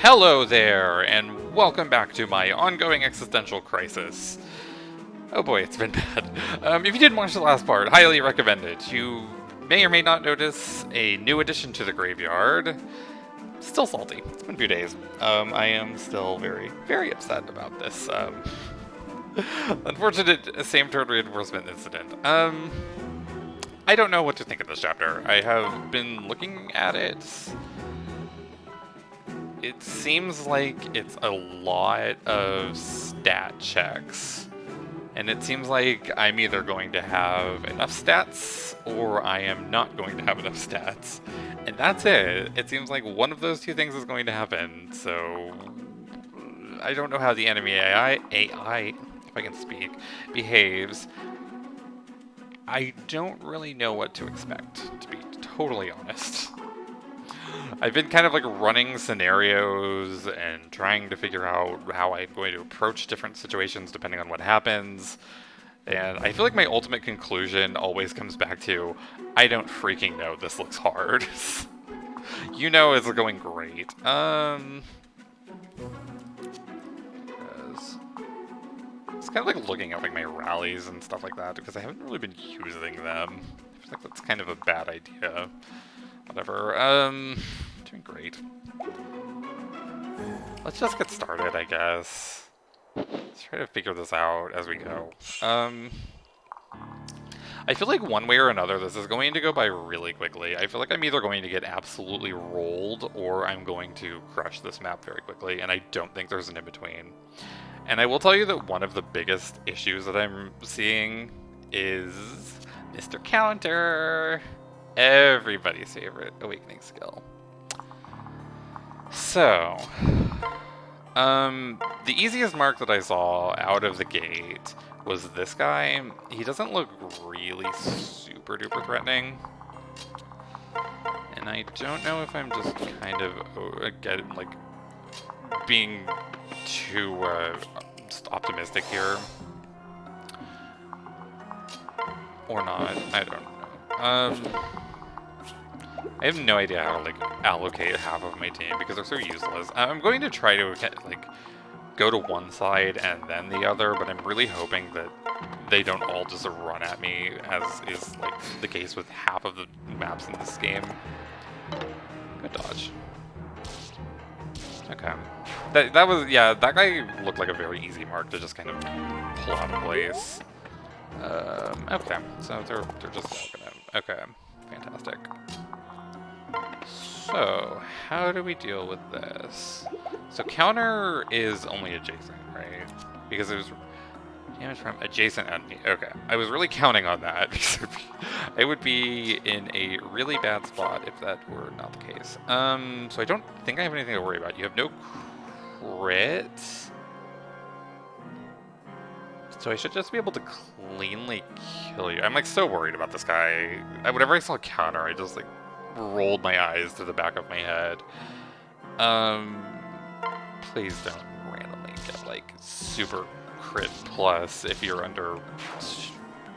Hello there, and welcome back to my ongoing existential crisis. Oh boy, it's been bad. If you didn't watch the last part, highly recommended. You may or may not notice a new addition to the graveyard. Still salty. It's been a few days. I am still very, very upset about this unfortunate same turn reinforcement incident. I don't know what to think of this chapter. I have been looking at it. It seems like it's a lot of stat checks. And it seems like I'm either going to have enough stats or I am not going to have enough stats. And that's it. It seems like one of those two things is going to happen. So I don't know how the enemy AI, if I can speak, behaves. I don't really know what to expect, to be totally honest. I've been kind of like running scenarios and trying to figure out how I'm going to approach different situations depending on what happens. And I feel like my ultimate conclusion always comes back to, I don't freaking know, this looks hard. You know it's going great. It's kind of like looking at like my rallies and stuff like that because I haven't really been using them. I feel like that's kind of a bad idea. Whatever. Doing great. Let's just get started, I guess. Let's try to figure this out as we go. I feel like one way or another this is going to go by really quickly. I feel like I'm either going to get absolutely rolled or I'm going to crush this map very quickly, and I don't think there's an in-between. And I will tell you that one of the biggest issues that I'm seeing is Mr. Counter. Everybody's favorite awakening skill. So, the easiest mark that I saw out of the gate was this guy. He doesn't look really super duper threatening. And I don't know if I'm just kind of being too just optimistic here. Or not, I don't know. I have no idea how to like allocate half of my team because they're so useless. I'm going to try to like go to one side and then the other, but I'm really hoping that they don't all just run at me, as is like the case with half of the maps in this game. Good dodge. Okay. That was, yeah, that guy looked like a very easy mark to just kind of pull out of place. Okay, so they're just walking in. Okay, fantastic. So, how do we deal with this? So counter is only adjacent, right? Because it was damage from adjacent enemy. Okay, I was really counting on that because I would be in a really bad spot if that were not the case. So I don't think I have anything to worry about. You have no crit. So I should just be able to cleanly kill you. I'm like so worried about this guy. Whenever I saw counter, I just like rolled my eyes to the back of my head. Please don't randomly get like super crit plus if you're under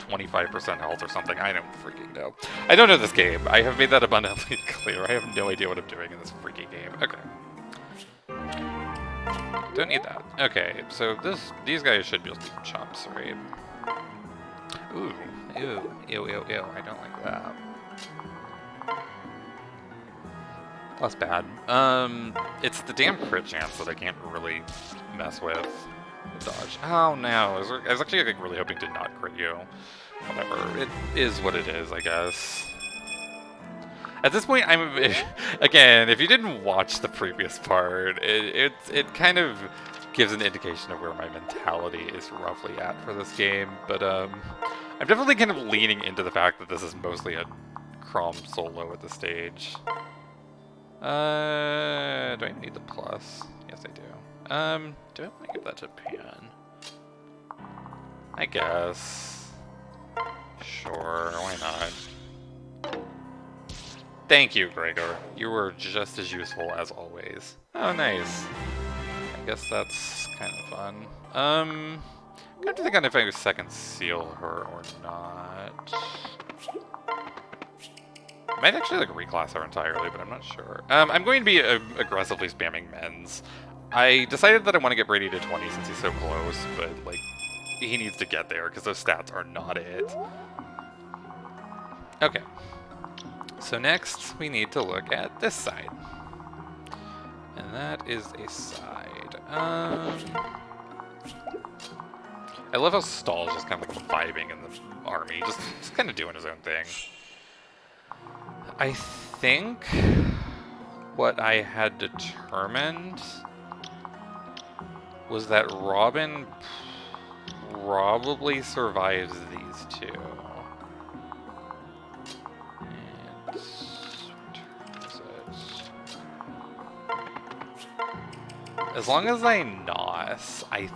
25% health or something. I don't freaking know. I don't know this game. I have made that abundantly clear. I have no idea what I'm doing in this freaking game. Okay. Don't need that. Okay, so these guys should just be chumps, right? Ooh, ew, ew, ew, ew. I don't like that. That's bad. It's the damn crit chance that I can't really mess with. Dodge. Oh no, I was actually like, really hoping to not crit you. Whatever, it is what it is, I guess. At this point, again, if you didn't watch the previous part, it kind of gives an indication of where my mentality is roughly at for this game, but I'm definitely kind of leaning into the fact that this is mostly a Crom solo at this stage. Do I need the plus? Yes, I do. Do I want to give that to Pan? I guess. Sure, why not? Thank you, Gregor. You were just as useful as always. Oh, nice. I guess that's kind of fun. I'm going to think on if I second seal her or not. Might actually like reclass her entirely, but I'm not sure. I'm going to be aggressively spamming men's. I decided that I want to get Brady to 20 since he's so close, but like he needs to get there because those stats are not it. Okay. So next we need to look at this side. And that is a side. I love how Stahl's just kind of like vibing in the army, just kind of doing his own thing. I think what I had determined was that Robin probably survives these two. And as long as I NOS, I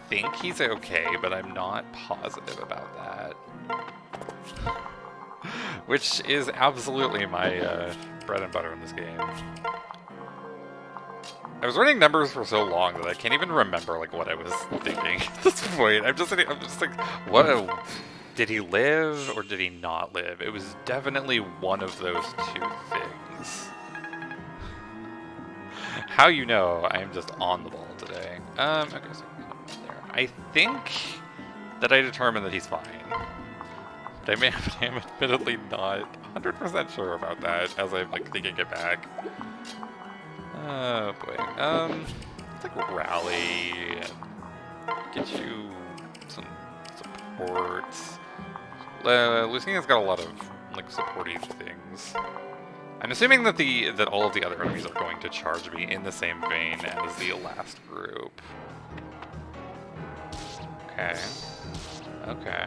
think he's okay, but I'm not positive about that. Which is absolutely my bread and butter in this game. I was running numbers for so long that I can't even remember like what I was thinking at this point. I'm just like, what? Did he live or did he not live? It was definitely one of those two things. How you know I'm just on the ball today. Okay, so there. I think that I determined that he's fine. But I am admittedly not 100% sure about that as I'm like thinking it back. Oh boy. Let's like rally and get you some support. Lucina's got a lot of like supporty things. I'm assuming that that all of the other enemies are going to charge me in the same vein as the last group. Okay. Okay.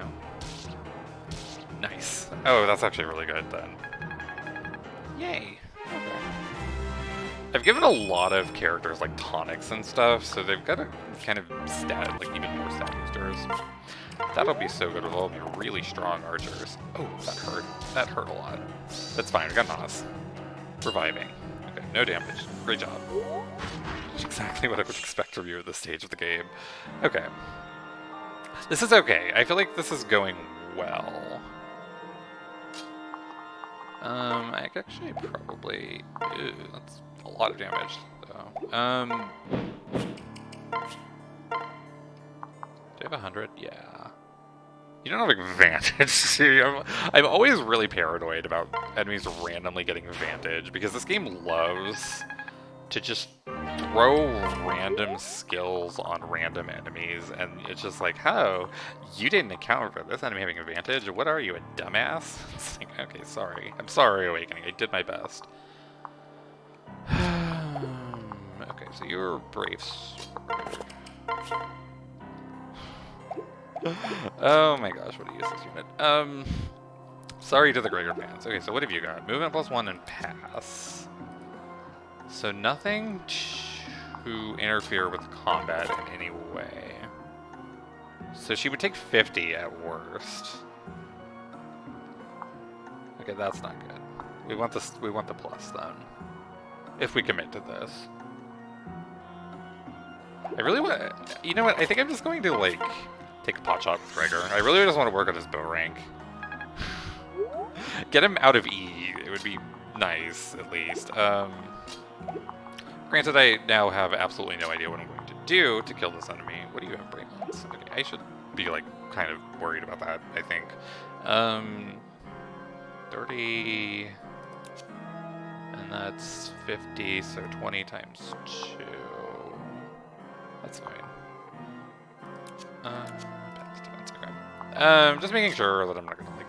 Nice. Oh, that's actually really good then. Yay. Okay. I've given a lot of characters like tonics and stuff, so they've got a kind of stat, like even more stat boosters. That'll be so good with all the really strong archers. Oh, that hurt. That hurt a lot. That's fine, we got Nas. Reviving. Okay, no damage. Great job. That's exactly what I would expect from you at this stage of the game. Okay. This is okay. I feel like this is going well. I could actually probably... Ew, that's a lot of damage, though. Do I have 100? Yeah. You don't have advantage. I'm always really paranoid about enemies randomly getting advantage, because this game loves to just throw random skills on random enemies, and it's just like, oh, you didn't account for this enemy having advantage? What are you, a dumbass? It's like, okay, sorry. I'm sorry, Awakening. I did my best. Okay, so you're Brave Sword. Oh my gosh, what a useless unit. Sorry to the Gregor fans. Okay, so what have you got? Movement +1 and pass. So nothing to interfere with combat in any way. So she would take 50 at worst. Okay, that's not good. We want the plus then. If we commit to this. I really want, you know what, I think I'm just going to like take a pot shot with Gregor. I really just want to work on his bow rank. Get him out of E, it would be nice, at least. Granted, I now have absolutely no idea what I'm going to do to kill this enemy. What do you have, Brainlets? Okay, I should be, like, kind of worried about that, I think. 30... And that's 50, so 20 times 2. That's fine. Past defense, okay. Just making sure that I'm not gonna, like,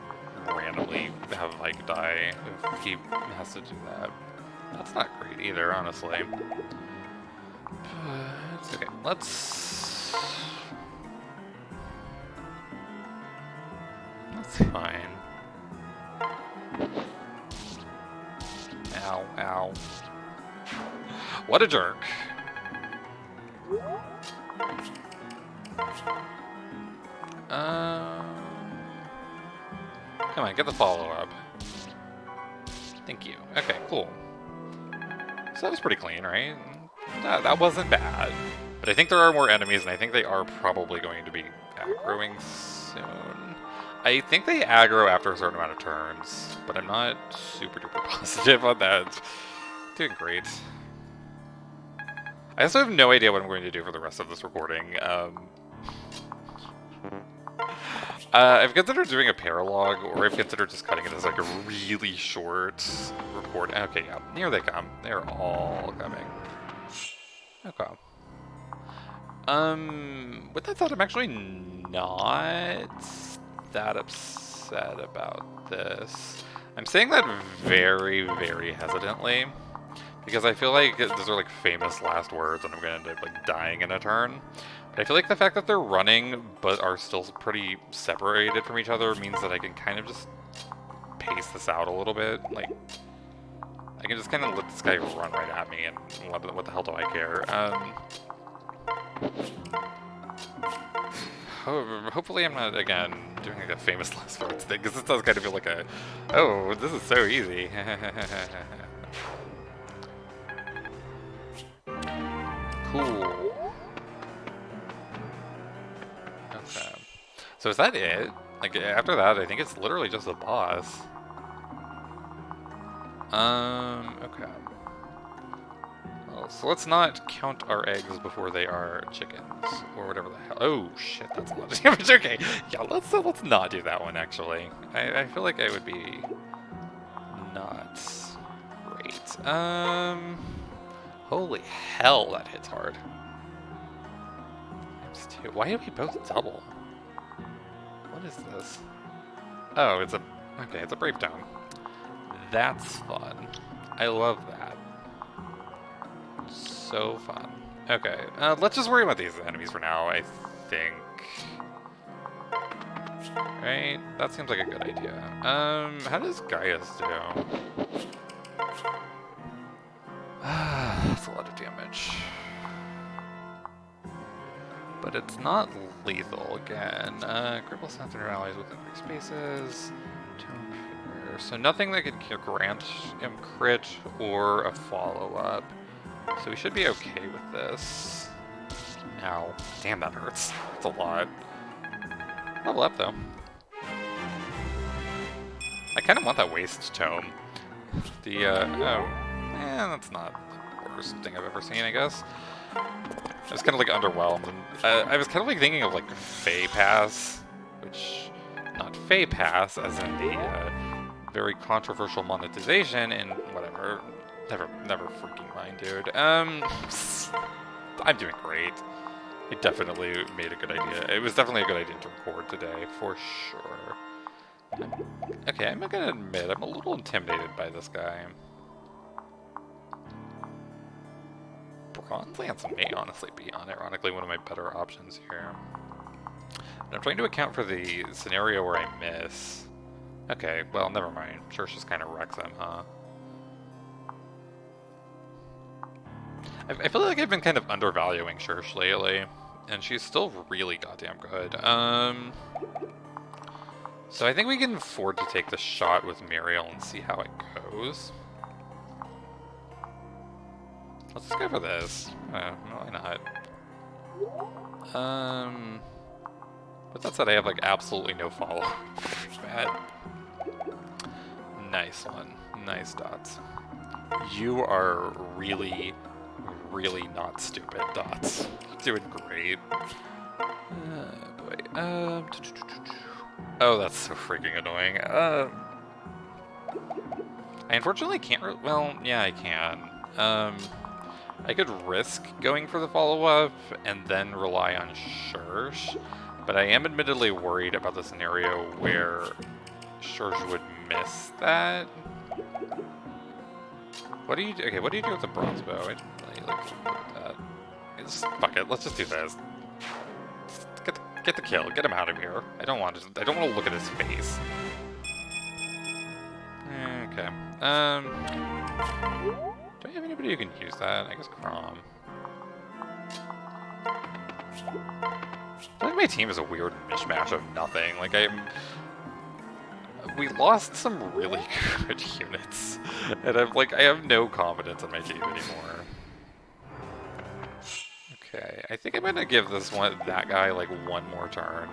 randomly have Ike die if he has to do that. That's not great either, honestly. But, okay, let's... That's fine. Ow, ow. What a jerk. Come on, get the follow-up. Thank you. Okay, cool. So that was pretty clean, right? That wasn't bad. But I think there are more enemies, and I think they are probably going to be aggroing soon. I think they aggro after a certain amount of turns, but I'm not super duper positive on that. Doing great. I also have no idea what I'm going to do for the rest of this recording. I've considered doing a paralog, or I've considered just cutting it as like a really short record. Okay, yeah, here they come. They're all coming. Okay. With that said, I'm actually not that upset about this. I'm saying that very, very hesitantly, because I feel like those are like famous last words, and I'm gonna end up like dying in a turn. But I feel like the fact that they're running, but are still pretty separated from each other, means that I can kind of just pace this out a little bit. Like, I can just kind of let this guy run right at me, and what the hell do I care? Hopefully I'm not, again, doing like a famous last words thing, because this does kind of feel like a, oh, this is so easy. Cool. Okay. So is that it? Like, after that, I think it's literally just a boss. Okay. Well, so let's not count our eggs before they are chickens, or whatever the hell. Oh shit, that's a lot of damage. Okay, yeah, let's not do that one. Actually, I feel like I would be not great. Holy hell, that hits hard. Times 2. Why did we both double? What is this? Oh, it's a brave down. That's fun. I love that. So fun. Okay, let's just worry about these enemies for now, I think. Right? That seems like a good idea. How does Gaius do? That's a lot of damage. But it's not lethal again. Cripple sensitive allies within 3 spaces. So nothing that could grant him crit or a follow-up. So we should be okay with this. Ow. Damn, that hurts. That's a lot. Level up, though. I kind of want that waste tome. That's not the worst thing I've ever seen, I guess. I was kind of like underwhelmed, and I was kind of like thinking of like Fey Pass, which, not Fey Pass, as in the very controversial monetization, and whatever. Never freaking mind, dude. I'm doing great. I definitely made a good idea. It was definitely a good idea to record today, for sure. Okay, I'm gonna admit, I'm a little intimidated by this guy. Bronze Lance may honestly be unironically one of my better options here. But I'm trying to account for the scenario where I miss. Okay, well, never mind. Church just kind of wrecks him, huh? I feel like I've been kind of undervaluing Church lately, and she's still really goddamn good. So I think we can afford to take the shot with Muriel and see how it goes. Let's just go for this. Why not? With that said, I have like absolutely no follow. Bad. Nice one. Nice dots. You are really, really not stupid, dots. Doing great. Boy. Oh, that's so freaking annoying. I unfortunately can't. Well, yeah, I can. I could risk going for the follow-up and then rely on Shursh, but I am admittedly worried about the scenario where Shursh would miss that. What do you do? Okay, what do you do with the bronze bow? I didn't really like that. Fuck it, let's just do this. Get the kill. Get him out of here. I don't want to look at his face. Okay. Do I have anybody who can use that? I guess Crom. I feel like my team is a weird mishmash of nothing. Like, we lost some really good units, and I have no confidence in my team anymore. Okay, I think I'm gonna give that guy like one more turn.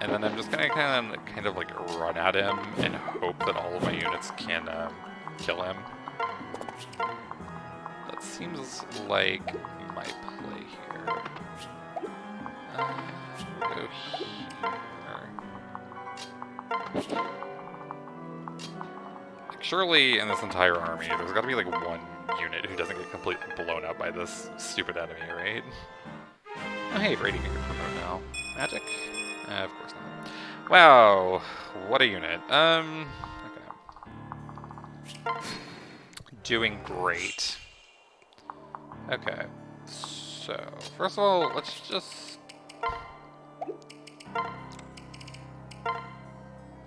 And then I'm just gonna kind of like run at him and hope that all of my units can kill him. That seems like my play here. Go here. Like, surely in this entire army, there's got to be like one unit who doesn't get completely blown up by this stupid enemy, right? Oh hey, raiding can promote now. Magic? Of course not. Wow, what a unit. Okay. Doing great. Okay, so first of all, let's just...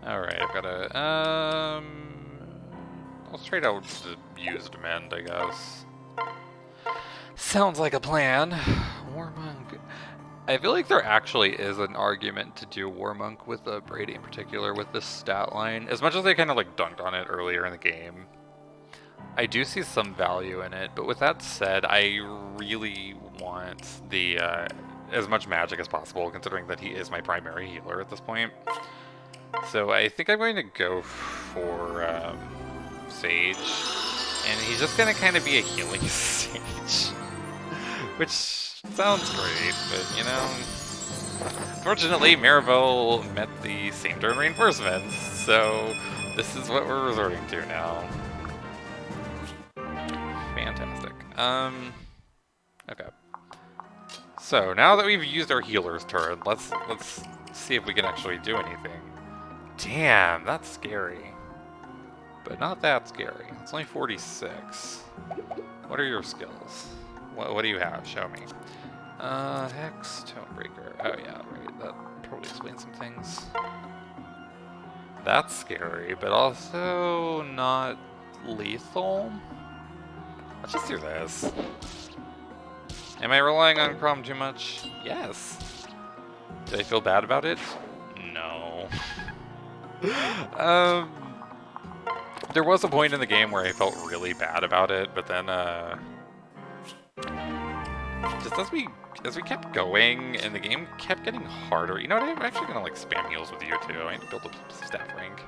Alright, I've got a, let's trade out the used mend, I guess. Sounds like a plan. War Monk. I feel like there actually is an argument to do War Monk with Brady in particular with this stat line. As much as they kind of like dunked on it earlier in the game, I do see some value in it. But with that said, I really want the as much magic as possible, considering that he is my primary healer at this point. So I think I'm going to go for Sage, and he's just going to kind of be a healing Sage, which sounds great, but you know, fortunately Marivelle met the same turn reinforcements, so this is what we're resorting to now. Fantastic. Okay. So now that we've used our healer's turn, let's see if we can actually do anything. Damn, that's scary. But not that scary. It's only 46. What are your skills? What do you have? Show me. Hex, Tonebreaker. Oh yeah, right. That probably explains some things. That's scary, but also not lethal. Let's just do this. Am I relying on Crom too much? Yes. Did I feel bad about it? No. There was a point in the game where I felt really bad about it, but then just as we kept going and the game kept getting harder. You know what? I'm actually gonna like spam heals with you too. I need to build up some staff rank.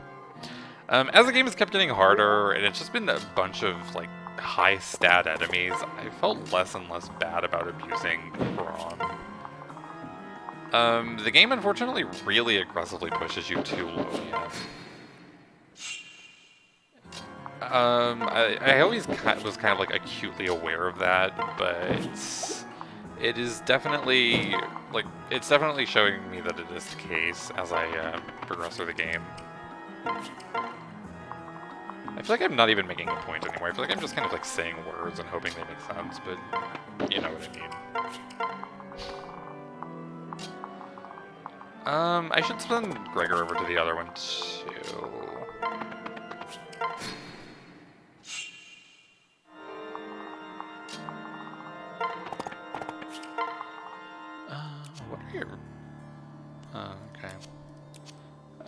As the game has kept getting harder and it's just been a bunch of like high stat enemies, I felt less and less bad about abusing Crom. The game unfortunately really aggressively pushes you too low yet. I always was kind of like acutely aware of that, but it is definitely like it's definitely showing me that it is the case as I progress through the game. I feel like I'm not even making a point anymore. I feel like I'm just kind of like saying words and hoping they make sense, but you know what I mean. I should send Gregor over to the other one too. What are your... okay.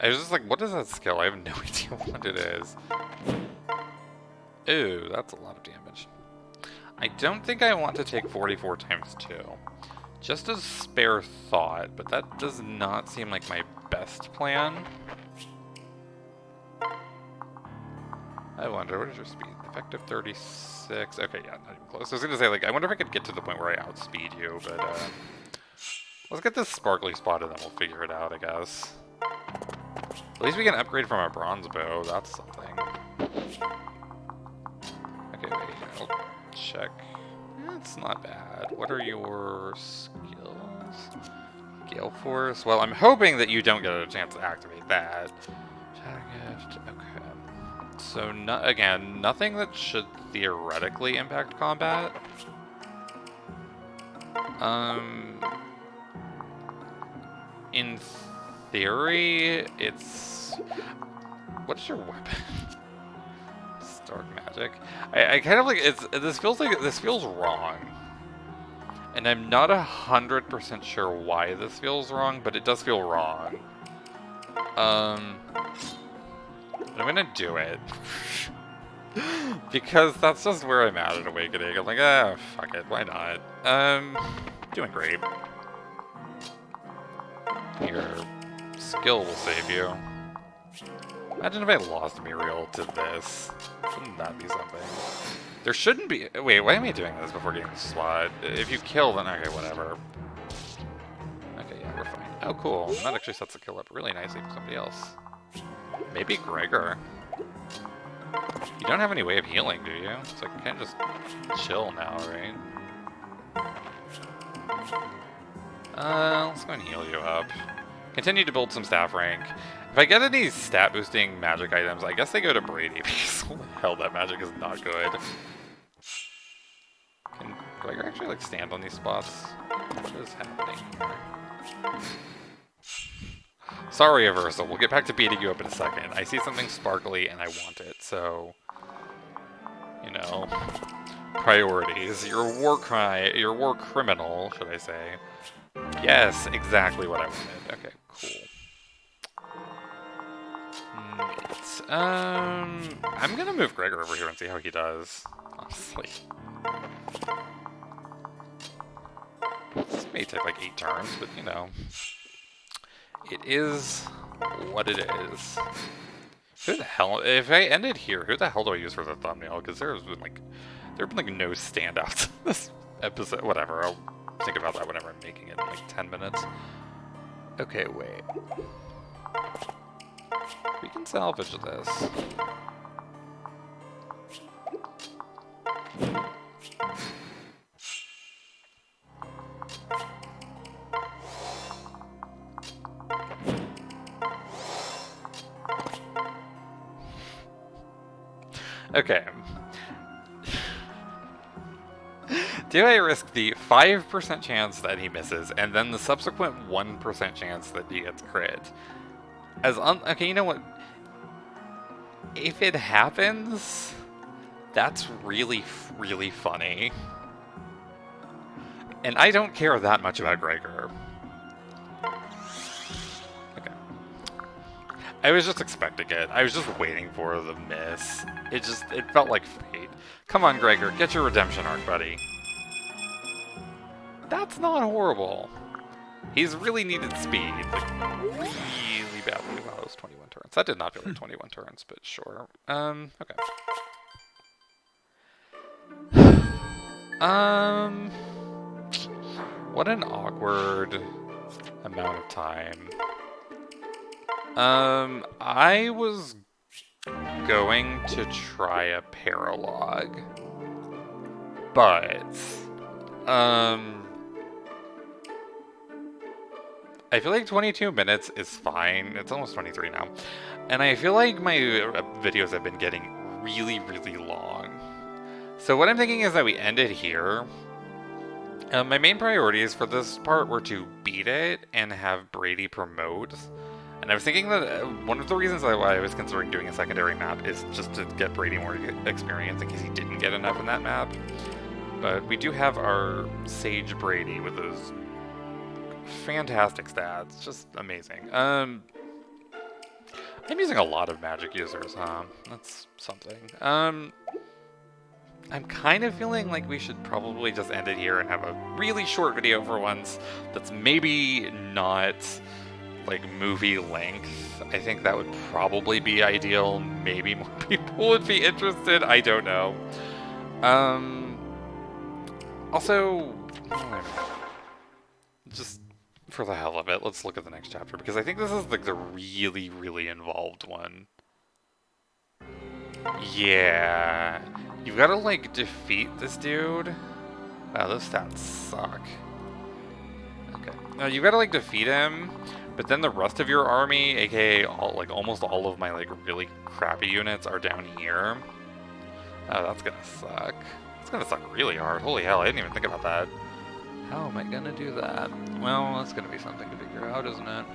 I was just like, what is that skill? I have no idea what it is. Ooh, that's a lot of damage. I don't think I want to take 44 times 2. Just a spare thought, but that does not seem like my best plan. I wonder, what is your speed? Effective 36. Okay, yeah, not even close. I was gonna say, like, I wonder if I could get to the point where I outspeed you, but let's get this sparkly spot and then we'll figure it out, I guess. At least we can upgrade from our bronze bow. That's something. Okay, wait. I'll check. It's not bad. What are your skills? Gale Force? Well, I'm hoping that you don't get a chance to activate that. Shadow Gift. Okay. So, again, nothing that should theoretically impact combat. In theory, it's... What is your weapon? Dark magic. I kind of like this feels wrong, and I'm not 100% sure why this feels wrong, but it does feel wrong. But I'm gonna do it because that's just where I'm at Awakening. I'm like, ah, fuck it, why not? Doing great. Here, skill will save you. Imagine if I lost Muriel to this. Wouldn't that be something? There shouldn't be... Wait, why am I doing this before getting the slot? If you kill, then okay, whatever. Okay, yeah, we're fine. Oh, cool. That actually sets the kill up really nicely for somebody else. Maybe Gregor. You don't have any way of healing, do you? So I can't just chill now, right? Let's go and heal you up. Continue to build some staff rank. If I get any stat boosting magic items, I guess they go to Brady, because holy hell, that magic is not good. Can Gregor actually like stand on these spots? What is happening here? Sorry, Aversa. We'll get back to beating you up in a second. I see something sparkly and I want it, so you know, priorities. You're a war criminal, should I say? Yes, exactly what I wanted. Okay, cool. I'm gonna move Gregor over here and see how he does. Honestly, this may take like 8 turns, but you know, it is what it is. Who the hell? If I ended here, who the hell do I use for the thumbnail? Because there have been like no standouts in this episode. Whatever. I'll think about that whenever I'm making it in like 10 minutes. Okay, wait. We can salvage this. Okay. Do I risk the 5% chance that he misses, and then the subsequent 1% chance that he gets crit? Okay, you know what? If it happens, that's really, really funny. And I don't care that much about Gregor. Okay. I was just expecting it. I was just waiting for the miss. It felt like fate. Come on, Gregor, get your redemption arc, buddy. That's not horrible. He's really needed speed, like, really badly. Wow, that was 21 turns. That did not feel like 21 turns, but sure. Okay. What an awkward amount of time. I was going to try a paralog, but, I feel like 22 minutes is fine. It's almost 23 now. And I feel like my videos have been getting really, really long. So what I'm thinking is that we end it here. My main priorities for this part were to beat it and have Brady promote. And I was thinking that one of the reasons why I was considering doing a secondary map is just to get Brady more experience in case he didn't get enough in that map. But we do have our Sage Brady with those fantastic stats, just amazing. I'm using a lot of magic users, huh? That's something. I'm kind of feeling like we should probably just end it here and have a really short video for once that's maybe not like movie length. I think that would probably be ideal. Maybe more people would be interested. I don't know. Also, just for the hell of it, let's look at the next chapter, because I think this is like the really, really involved one. Yeah. You've got to like defeat this dude. Wow, those stats suck. Okay. Now you've got to like defeat him, but then the rest of your army, aka almost all of my like really crappy units, are down here. Oh, that's gonna suck. It's gonna suck really hard. Holy hell, I didn't even think about that. How am I gonna do that? Well, that's gonna be something to figure out, isn't it?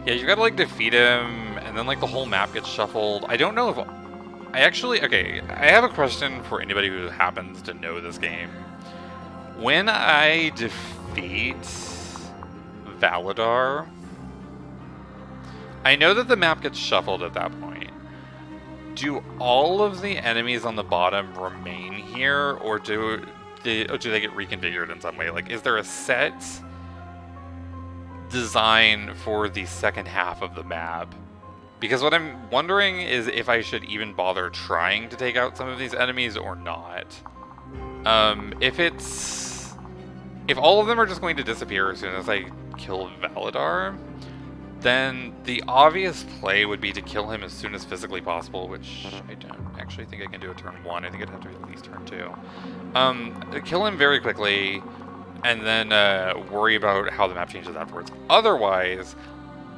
Yeah, you gotta like defeat him, and then like the whole map gets shuffled. I don't know if okay, I have a question for anybody who happens to know this game. When I defeat Valadar, I know that the map gets shuffled at that point. Do all of the enemies on the bottom remain here, or do they get reconfigured in some way? Like, is there a set design for the second half of the map. Because what I'm wondering is if I should even bother trying to take out some of these enemies or not. If all of them are just going to disappear as soon as I kill Valadar, then the obvious play would be to kill him as soon as physically possible, which I don't actually think I can do at turn 1. I think it'd have to be at least turn 2. Kill him very quickly, and then worry about how the map changes afterwards. Otherwise,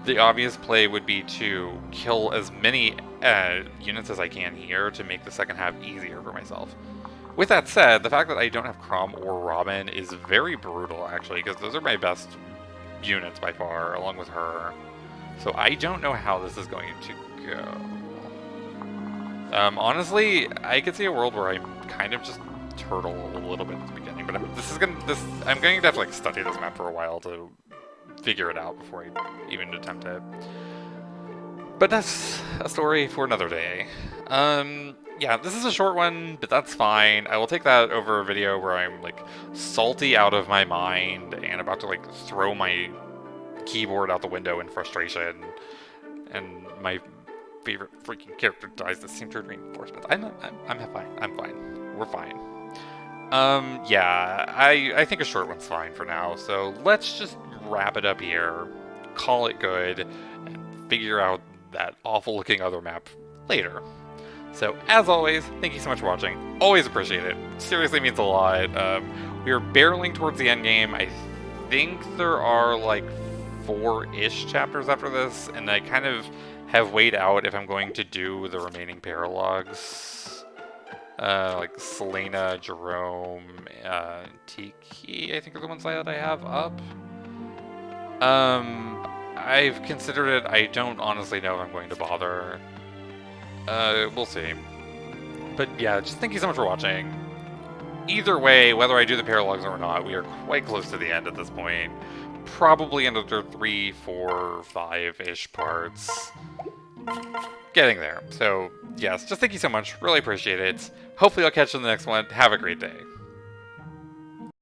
the obvious play would be to kill as many units as I can here to make the second half easier for myself. With that said, the fact that I don't have Crom or Robin is very brutal, actually, because those are my best units by far, along with her. So I don't know how this is going to go. Honestly, I could see a world where I kind of just turtle a little bit at the beginning, but I'm going to have to like study this map for a while to figure it out before I even attempt it. But that's a story for another day. Yeah, this is a short one, but that's fine. I will take that over a video where I'm like salty out of my mind and about to like throw my keyboard out the window in frustration, and my favorite freaking character dies to seam reinforcements. I'm fine. I'm fine. We're fine. Yeah, I think a short one's fine for now. So let's just wrap it up here, call it good, and figure out that awful looking other map later. So, as always, thank you so much for watching. Always appreciate it. Seriously means a lot. We are barreling towards the end game. I think there are like 4-ish chapters after this, and I kind of have weighed out if I'm going to do the remaining paralogs. Like Selena, Jerome, Tiki, I think are the ones that I have up. I've considered it. I don't honestly know if I'm going to bother. We'll see. But yeah, just thank you so much for watching. Either way, whether I do the paralogs or not, we are quite close to the end at this point. Probably another 3, 4, 5-ish parts. Getting there. So, yes, just thank you so much. Really appreciate it. Hopefully I'll catch you in the next one. Have a great day.